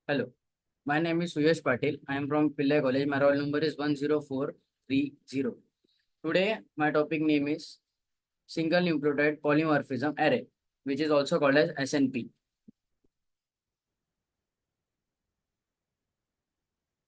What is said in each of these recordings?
Hello, my name is Suyash Patil. I am from Pillai College. My roll number is 10430. Today, my topic name is Single Nucleotide Polymorphism Array, which is also called as SNP.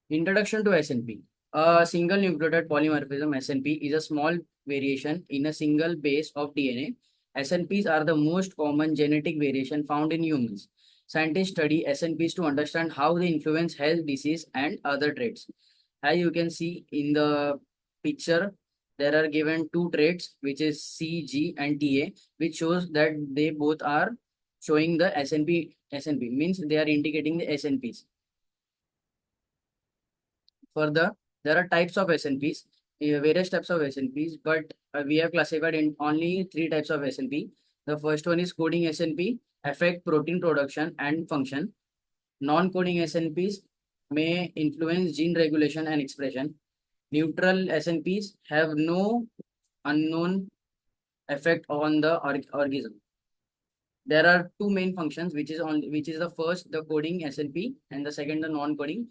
Introduction to SNP. A single nucleotide polymorphism SNP is a small variation in a single base of DNA. SNPs are the most common genetic variation found in humans. Scientists study SNPs to understand how they influence health, disease, and other traits. As you can see in the picture, there are given two traits, which is C, G, and TA, which shows that they both are showing the SNP. SNP means they are indicating the SNPs. Further, there are types of SNPs, various types of SNPs, but we have classified in only three types of SNP. The first one is coding SNP, affect protein production and function. Non-coding SNPs may influence gene regulation and expression. Neutral SNPs have no unknown effect on the organism. There are two main functions, which is the first the coding SNP and the second the non-coding,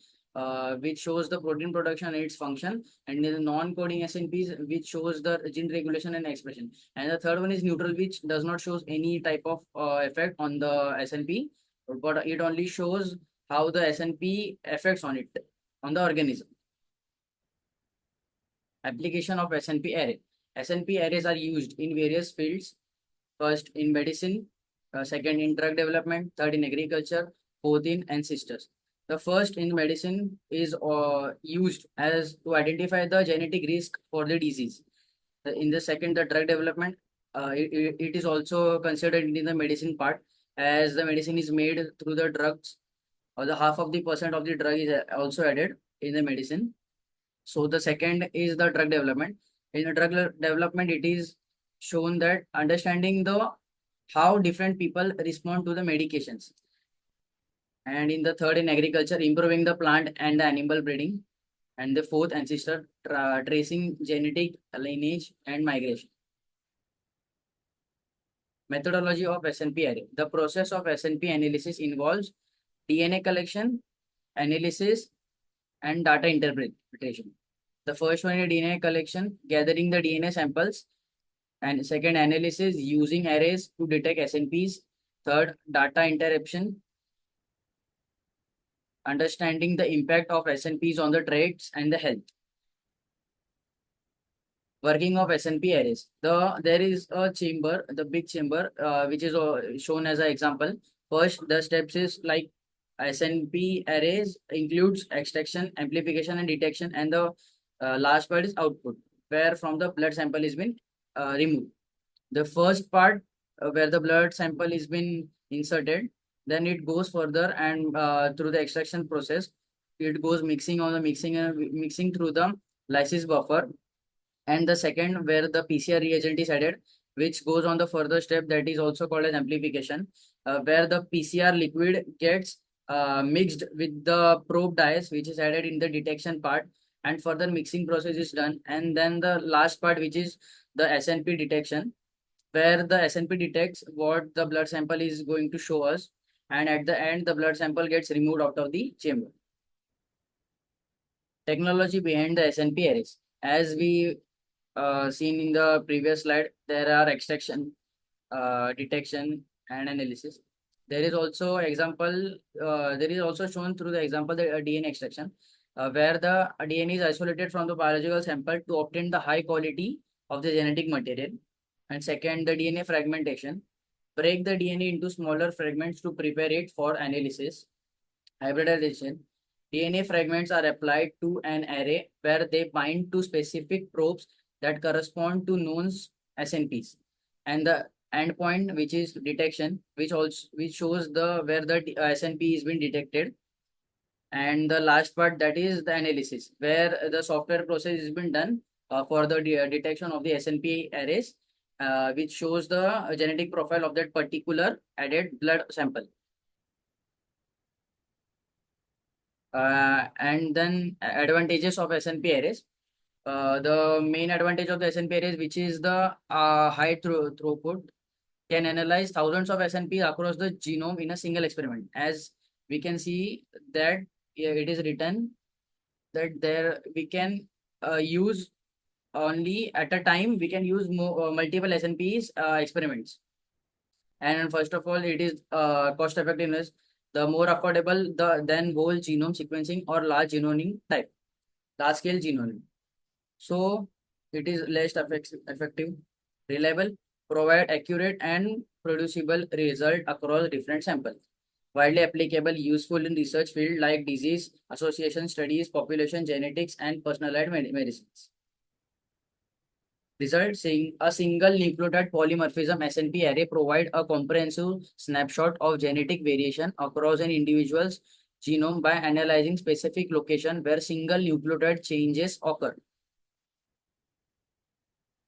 which shows the protein production and its function, and the non-coding SNPs which shows the gene regulation and expression. And the third one is neutral, which does not shows any type of effect on the SNP, but it only shows how the SNP affects on it on the organism. Application of SNP array. SNP arrays are used in various fields. First in medicine, second in drug development, third in agriculture, fourth in ancestors. The first in medicine is used as to identify the genetic risk for the disease. In the second, the drug development, it is also considered in the medicine part, as the medicine is made through the drugs, or the half of the percent of the drug is also added in the medicine. So the second is the drug development. In the development, it is shown that understanding the how different people respond to the medications. And in the third, in agriculture, improving the plant and the animal breeding. And the fourth, ancestor tracing genetic lineage and migration. Methodology of SNP array. The process of SNP analysis involves DNA collection, analysis, and data interpretation. The first one is DNA collection, gathering the DNA samples, and second, analysis using arrays to detect SNPs. Third, data interruption, understanding the impact of SNPs on the traits and the health. Working of SNP arrays. There is a chamber, the big chamber, which is shown as an example. First, the steps is like SNP arrays includes extraction, amplification, and detection, and the last part is output, where from the blood sample is been removed. The first part where the blood sample is been inserted, then it goes further and through the extraction process, it goes mixing on the mixing through the lysis buffer, and the second where the PCR reagent is added, which goes on the further step that is also called as amplification, where the PCR liquid gets mixed with the probe dyes, which is added in the detection part, and further mixing process is done, and then the last part, which is the SNP detection, where the SNP detects what the blood sample is going to show us, and at the end the blood sample gets removed out of the chamber. Technology behind the SNP arrays. As we seen in the previous slide, there are extraction, detection, and analysis. There is also example. There is also shown through the example the DNA extraction, where the DNA is isolated from the biological sample to obtain the high quality of the genetic material. And second, the DNA fragmentation. Break the DNA into smaller fragments to prepare it for analysis. Hybridization. DNA fragments are applied to an array where they bind to specific probes that correspond to known SNPs. And the endpoint, which is detection, which shows the where the SNP is being detected. And the last part, that is the analysis, where the software process has been done for the detection of the SNP arrays, which shows the genetic profile of that particular added blood sample. And then advantages of SNP arrays. The main advantage of the SNP arrays, which is the high throughput, can analyze thousands of SNP across the genome in a single experiment. As we can see that it is written that there we can use only at a time we can use multiple SNPs experiments. And first of all, it is cost effectiveness. The more affordable the than whole genome sequencing or large genome type, large scale genome. So it is less effective, reliable, provide accurate and producible result across different samples. Widely applicable, useful in research field like disease association studies, population genetics, and personalized medicines. Result saying a single nucleotide polymorphism SNP array provide a comprehensive snapshot of genetic variation across an individual's genome by analyzing specific location where single nucleotide changes occur.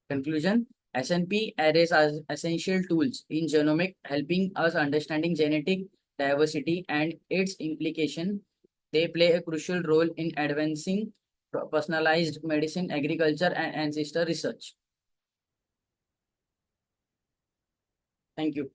Conclusion: SNP arrays are essential tools in genomic, helping us understanding genetic diversity and its implication. They play a crucial role in advancing personalized medicine, agriculture, and ancestor research. Thank you.